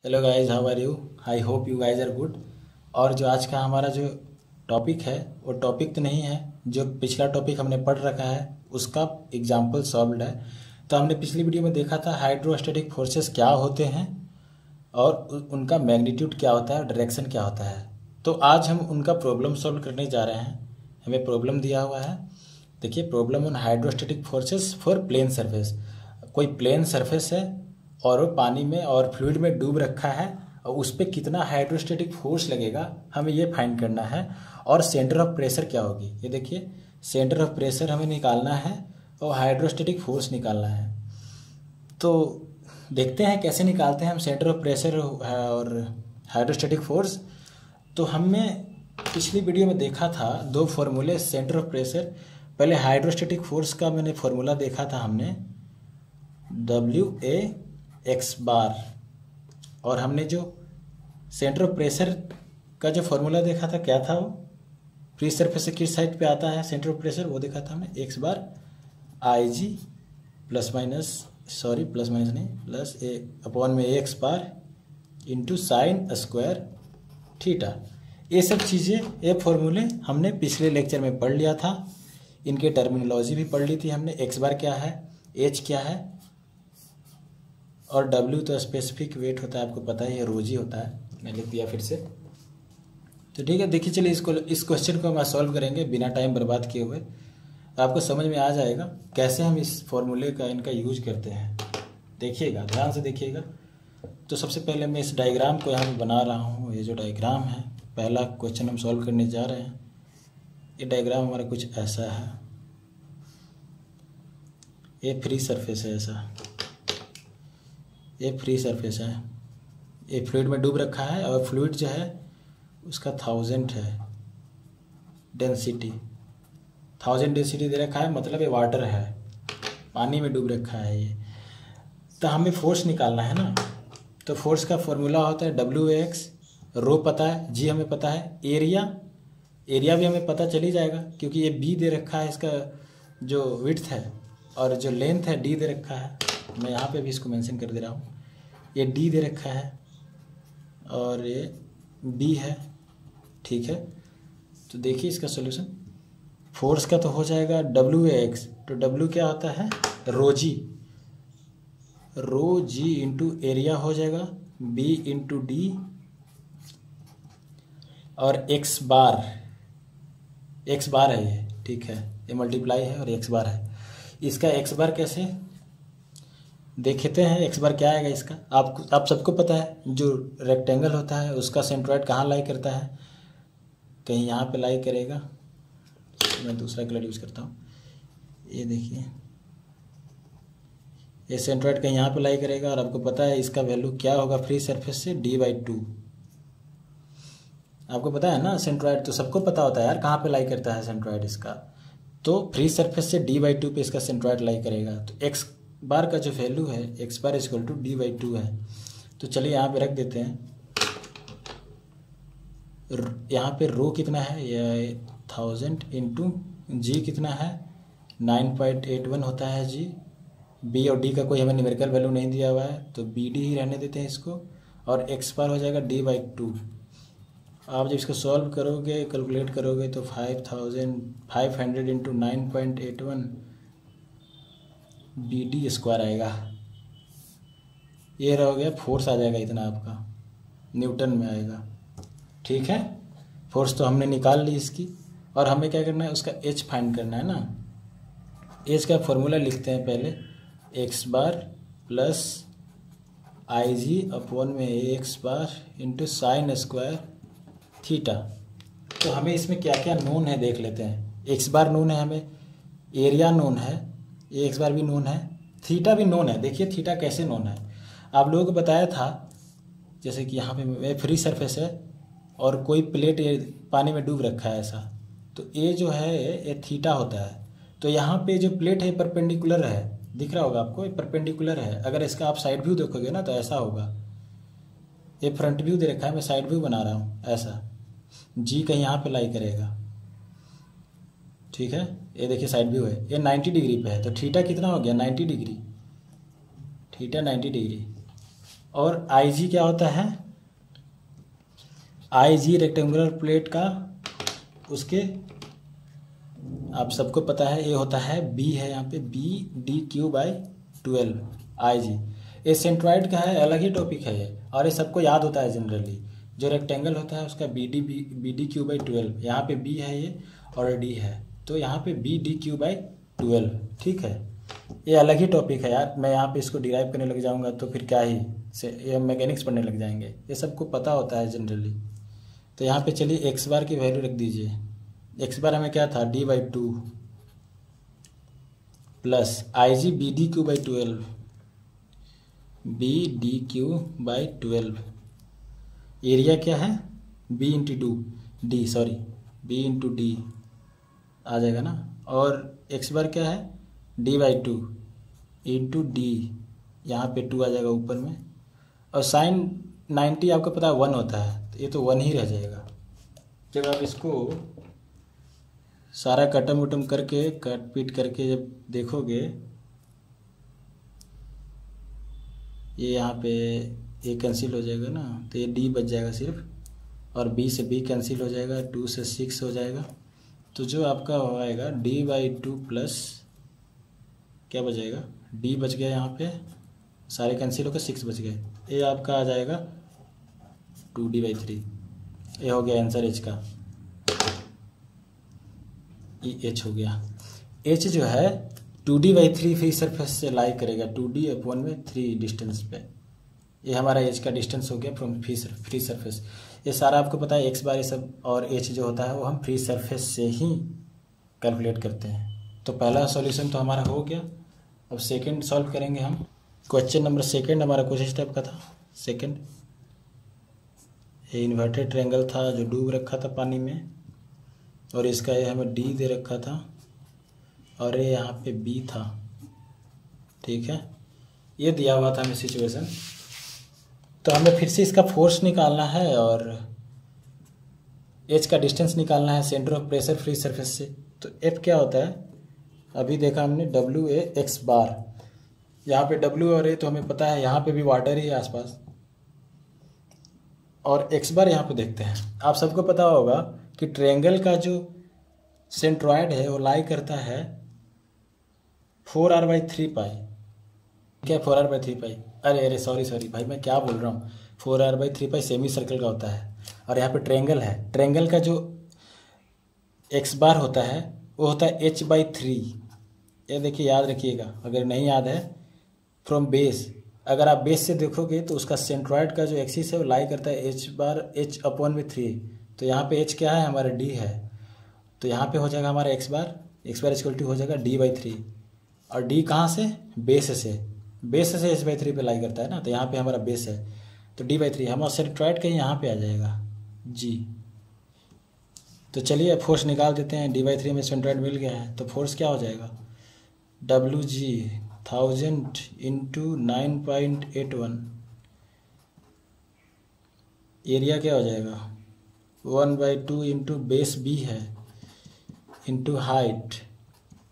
Hello guys, how are you? I hope you guys are good. और जो आज का हमारा जो टॉपिक है वो टॉपिक तो नहीं है, जो पिछला टॉपिक हमने पढ़ रखा है उसका एग्जाम्पल सॉल्व्ड है। तो हमने पिछली वीडियो में देखा था हाइड्रोस्टैटिक फोर्सेस क्या होते हैं और उनका मैग्नीट्यूड क्या होता है और डायरेक्शन क्या होता है। तो आज हम उनका प्रॉब्लम सॉल्व करने जा रहे हैं। हमें प्रॉब्लम दिया हुआ है, देखिए, problem on hydrostatic forces for plane surface. कोई प्लेन सरफेस है और वो पानी में और फ्लूइड में डूब रखा है और उस पर कितना हाइड्रोस्टैटिक फोर्स लगेगा हमें ये फाइंड करना है। और सेंटर ऑफ प्रेशर क्या होगी, ये देखिए, सेंटर ऑफ प्रेशर हमें निकालना है और हाइड्रोस्टैटिक फोर्स निकालना है। तो देखते हैं कैसे निकालते हैं हम सेंटर ऑफ प्रेशर और हाइड्रोस्टैटिक फोर्स। तो हमने पिछली वीडियो में देखा था दो फॉर्मूले सेंटर ऑफ प्रेशर। पहले हाइड्रोस्टैटिक फोर्स का मैंने फॉर्मूला देखा था हमने, WA(x)बार, और हमने जो सेंटर ऑफ प्रेशर का जो फॉर्मूला देखा था क्या था, वो फ्री सरफेस से किस साइड पे आता है सेंटर ऑफ प्रेशर, वो देखा था हमने x बार IG प्लस माइनस नहीं, प्लस ए अपॉन में AX bar into sine square theta. ये सब चीज़ें, ये फॉर्मूले हमने पिछले लेक्चर में पढ़ लिया था। इनके टर्मिनोलॉजी भी पढ़ ली थी हमने। x बार क्या है, h क्या है, और W तो स्पेसिफिक वेट होता है, आपको पता ही है, रोज ही होता है, मैं लिख दिया फिर से। तो ठीक है, देखिए, चलिए इस क्वेश्चन को हम सॉल्व करेंगे बिना टाइम बर्बाद किए हुए। आपको समझ में आ जाएगा कैसे हम इस फॉर्मूले का इनका यूज करते हैं। देखिएगा, ध्यान से देखिएगा। तो सबसे पहले मैं इस डायग्राम को यहाँ पे बना रहा हूँ। ये जो डायग्राम है, पहला क्वेश्चन हम सॉल्व करने जा रहे हैं। ये डायग्राम हमारा कुछ ऐसा है, ये फ्री सरफेस है, ऐसा ये फ्री सरफेस है, ये फ्लूइड में डूब रखा है और फ्लूइड जो है उसका 1000 है डेंसिटी, 1000 डेंसिटी दे रखा है, मतलब ये वाटर है, पानी में डूब रखा है ये। तो हमें फोर्स निकालना है ना। तो फोर्स का फॉर्मूला होता है WAX, रो पता है, जी हमें पता है, एरिया भी हमें पता चल ही जाएगा क्योंकि ये B दे रखा है, इसका जो विड्थ है, और जो लेंथ है D दे रखा है। मैं यहाँ पे भी इसको मेंशन कर दे रहा हूँ, ये D दे रखा है और ये B है, ठीक है। तो देखिए इसका सॉल्यूशन, फोर्स का तो हो जाएगा WAX, तो W क्या होता है, रो जी इंटू एरिया हो जाएगा B इंटू D, और x बार है ये, ठीक है, ये मल्टीप्लाई है और x बार है। इसका x बार कैसे देखते हैं, x बार क्या आएगा इसका, आप सबको पता है, जो रेक्टेंगल होता है उसका सेंट्रॉइड कहाँ लाई करता है, कहीं यहाँ पे लाई करेगा। मैं दूसरा कलर यूज़ करता हूँ, ये देखिए, ये सेंट्रॉइड कहीं यहाँ पे लाई करेगा, और आपको पता है इसका वैल्यू क्या होगा फ्री सरफेस से, D/2। आपको पता है ना, सेंट्रॉइड तो सबको पता होता है यार, कहाँ पे लाई करता है सेंट्रॉइड इसका। तो फ्री सरफेस से D/2 पे इसका सेंट्रॉइड लाई करेगा। तो x बार का जो वैल्यू है, x bar equal to D/2 है। तो चलिए यहाँ पे रख देते हैं, यहाँ पे रो कितना है, यह 1000 इंटू जी कितना है, 9.81 होता है जी। B और D का कोई हमें न्यूमेरिकल वैल्यू नहीं दिया हुआ है, तो BD ही रहने देते हैं इसको, और x बार हो जाएगा D/2। आप जब इसको सॉल्व करोगे, कैलकुलेट करोगे, तो 500 इंटू 9.81 BD² आएगा। ये रह गया, फोर्स आ जाएगा इतना, आपका न्यूटन में आएगा, ठीक है। फोर्स तो हमने निकाल ली इसकी, और हमें क्या करना है, उसका H फाइंड करना है ना। H का फॉर्मूला लिखते हैं पहले, x बार प्लस IG अपॉन में AX bar into sine square theta. तो हमें इसमें क्या क्या नोन है देख लेते हैं। x बार नोन है हमें, एरिया नोन है, AX बार भी नोन है, थीटा भी नोन है। देखिए थीटा कैसे नोन है, आप लोगों को बताया था, जैसे कि यहाँ पे फ्री सरफेस है और कोई प्लेट पानी में डूब रखा है ऐसा, तो ये जो है ये थीटा होता है। तो यहाँ पे जो प्लेट है परपेंडिकुलर है, दिख रहा होगा आपको, ये परपेंडिकुलर है। अगर इसका आप साइड व्यू देखोगे ना तो ऐसा होगा, ये फ्रंट व्यू दे रखा है, मैं साइड व्यू बना रहा हूँ ऐसा, जी कहीं यहाँ पे लाई करेगा, ठीक है। ये देखिए साइड व्यू है, ये 90 डिग्री पे है, तो थीटा कितना हो गया, 90 डिग्री, थीटा 90 डिग्री। और आई जी क्या होता है, आई जी रेक्टेंगुलर प्लेट का उसके आप सबको पता है ये होता है बी है, यहाँ पे बी डी क्यू बाई 12 आई जी। ये सेंट्रॉइड का है, अलग ही टॉपिक है ये, और ये सबको याद होता है जनरली। जो रेक्टेंगल होता है उसका बी डी क्यू बाई 12, यहाँ पे बी है ये और डी है, तो यहाँ पे बी डी क्यू बाई 12, ठीक है। ये अलग ही टॉपिक है यार, मैं यहाँ पे इसको डिराइव करने लग जाऊँगा तो फिर क्या ही से ये मैकेनिक्स पढ़ने लग जाएंगे, ये सबको पता होता है जनरली। तो यहाँ पे चलिए एक्स बार की वैल्यू रख दीजिए। एक्स बार हमें क्या था, D by 2 plus I G B D Q by 12, B D Q by 12। Area क्या है, B into two D, sorry B into D आ जाएगा ना, और एक्स बार क्या है, डी बाई 2 इंटू डी, यहाँ पे 2 आ जाएगा ऊपर में, और साइन 90 आपको पता है 1 होता है, तो ये तो 1 ही रह जाएगा। जब आप इसको सारा कटम उटम करके कट पीट करके जब देखोगे, ये यहाँ पे ये कैंसिल हो जाएगा ना, तो ये डी बच जाएगा सिर्फ, और बी से बी कैंसिल हो जाएगा, 2 से 6 हो जाएगा, तो जो आपका हो आएगा डी बाई 2 प्लस क्या बच जाएगा, डी बच गया, यहाँ पे सारे कैंसिल होकर 6 बच गए, ये आपका आ जाएगा 2d बाई 3। ये हो गया आंसर एच का, ये एच हो गया। एच जो है 2d बाई 3 फ्री सरफेस से लाई करेगा 2d अपॉन में 3 डिस्टेंस पे, ये हमारा एच का डिस्टेंस हो गया फ्रॉम फ्री सरफेस। ये सारा आपको पता है एक्स बार ये सब, और एच जो होता है वो हम फ्री सरफेस से ही कैलकुलेट करते हैं। तो पहला सॉल्यूशन तो हमारा हो गया। अब सेकंड सॉल्व करेंगे हम। क्वेश्चन नंबर सेकंड हमारा कुछ इस टाइप का था। सेकंड ये इन्वर्टेड ट्रायंगल था जो डूब रखा था पानी में, और इसका ये हमें डी दे रखा था, और ये यहाँ पे बी था, ठीक है। ये दिया हुआ था हमें सिचुएशन। तो हमें फिर से इसका फोर्स निकालना है और एच का डिस्टेंस निकालना है centre of pressure free surface से। तो एफ क्या होता है, अभी देखा हमने डब्ल्यू ए एक्स बार, यहाँ पे डब्ल्यू और ए तो हमें पता है, यहाँ पे भी वाटर ही है आसपास, और एक्स बार यहाँ पे देखते हैं। आप सबको पता होगा कि ट्रायंगल का जो सेंट्रॉयड है वो लाई करता है 4r/3 पाई। क्या 4r/3 पाई, अरे सॉरी भाई, मैं क्या बोल रहा हूँ, 4r/3 पाई सेमी सर्कल का होता है, और यहाँ पे ट्रायंगल है। ट्रायंगल का जो एक्स बार होता है वो होता है h/3। ये देखिए याद रखिएगा, अगर नहीं याद है, फ्रॉम बेस, अगर आप बेस से देखोगे तो उसका सेंट्रॉयड का जो एक्सिस है वो लाई करता है h अपॉन में 3। तो यहाँ पे h क्या है, हमारा d है, तो यहाँ पे हो जाएगा हमारा x बार इक्वल टू हो जाएगा d/3, और d कहाँ से, बेस से h/3 पे लाई करता है ना, तो यहाँ पे हमारा बेस है, तो d/3 हमारा सेंट्रॉयड कहीं यहाँ पे आ जाएगा g। तो चलिए फोर्स निकाल देते हैं। d/3 में सेंट्रॉयड मिल गया है, तो फोर्स क्या हो जाएगा, WG 1000 इंटू 9.81, एरिया क्या हो जाएगा 1/2 इंटू बेस b है इंटू हाइट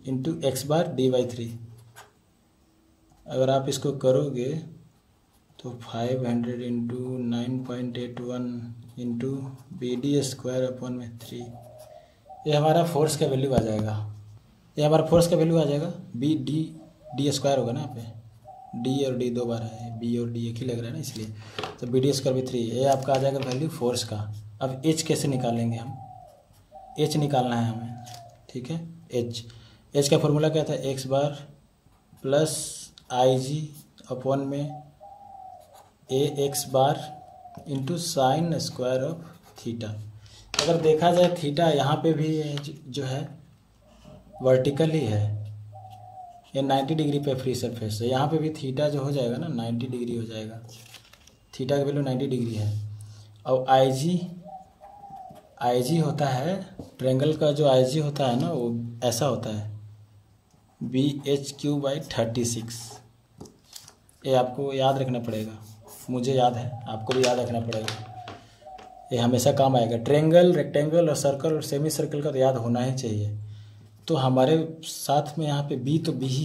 इंटू एक्स बार d/3। अगर आप इसको करोगे तो 500 इंटू 9.81 इंटू BD² अपॉन में 3, ये हमारा फोर्स का वैल्यू आ जाएगा। ये हमारा फोर्स का वैल्यू आ जाएगा BD² होगा ना, यहाँ पे D और D 2 बार है, B और D एक ही लग रहा है ना, इसलिए तो BD²/3 ये आपका आ जाएगा वैल्यू फोर्स का। अब H कैसे निकालेंगे हम, H निकालना है हमें, ठीक है। H का फॉर्मूला क्या था, x बार प्लस IG अपॉन में AX bar into sine square of theta. अगर देखा जाए थीटा यहाँ पे भी जो है वर्टिकल ही है, ये 90 डिग्री पे फ्री सरफेस है, यहाँ पे भी थीटा जो हो जाएगा ना 90 डिग्री हो जाएगा, थीटा का वैल्यू 90 डिग्री है। और IG होता है, ट्रायंगल का जो IG होता है ना वो ऐसा होता है BHQ/36। ये आपको याद रखना पड़ेगा, मुझे याद है, आपको भी याद रखना पड़ेगा, ये हमेशा काम आएगा। ट्रायंगल, रेक्टेंगल और सर्कल और सेमी सर्कल का तो याद होना ही चाहिए। तो हमारे साथ में यहाँ पे B तो B ही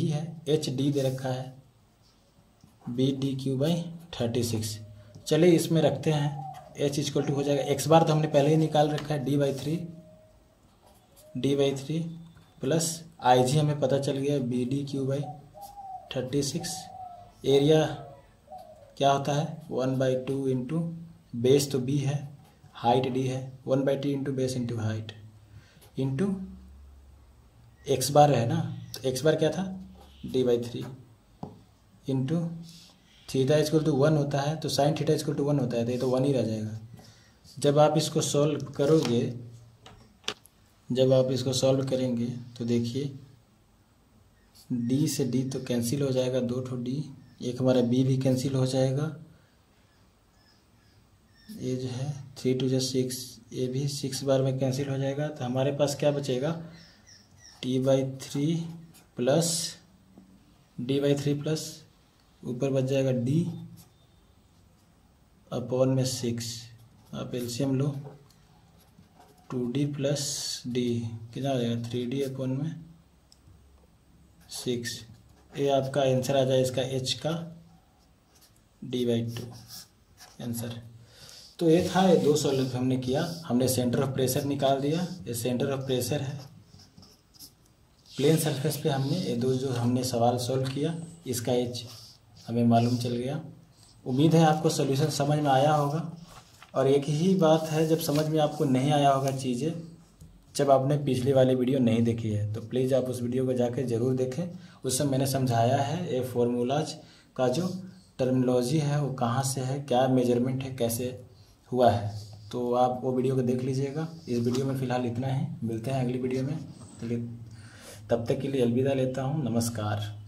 है, H D दे रखा है, BDQ/36। चलिए इसमें रखते हैं H इक्वल टू हो जाएगा, एक्स बार तो हमने पहले ही निकाल रखा है, D/3 प्लस IG हमें पता चल गया BDQ/36। एरिया क्या होता है 1/2 इंटू बेस तो B है, हाइट D है, 1/2 into base into height into X bar है ना, तो एक्स बार क्या था D/3 into theta equal to 1 होता है, तो साइन थीटा इक्वल टू 1 होता है, तो ये तो 1 ही रह जाएगा। जब आप इसको सॉल्व करेंगे तो देखिए D से D तो कैंसिल हो जाएगा, 2 ठो D, एक हमारा B भी कैंसिल हो जाएगा, ये जो है 3 2 6, ये भी 6 बार में कैंसिल हो जाएगा। तो हमारे पास क्या बचेगा T/3 प्लस D/3 प्लस ऊपर बच जाएगा D अपॉन में 6। आप एलसीएम लो, 2D प्लस D कितना हो जाएगा 3D अपॉन में 6। ये आपका आंसर आ जाए इसका H का D/2 आंसर। तो ये था, ये 2 सॉल्व हमने किया। हमने सेंटर ऑफ प्रेशर निकाल दिया, ये सेंटर ऑफ प्रेशर है प्लेन सरफेस पे। हमने ये 2 जो हमने सवाल सॉल्व किया, इसका H हमें मालूम चल गया। उम्मीद है आपको सॉल्यूशन समझ में आया होगा। और एक ही बात है, जब समझ में आपको नहीं आया होगा चीज़ें, जब आपने पिछली वाली वीडियो नहीं देखी है, तो प्लीज़ आप उस वीडियो को जाकर ज़रूर देखें। उसमें मैंने समझाया है ये फार्मूलाज का जो टर्मिनोलॉजी है वो कहाँ से है, क्या मेजरमेंट है, कैसे हुआ है, तो आप वो वीडियो को देख लीजिएगा। इस वीडियो में फ़िलहाल इतना ही, मिलते हैं अगली वीडियो में। तब तक के लिए अलविदा लेता हूँ, नमस्कार।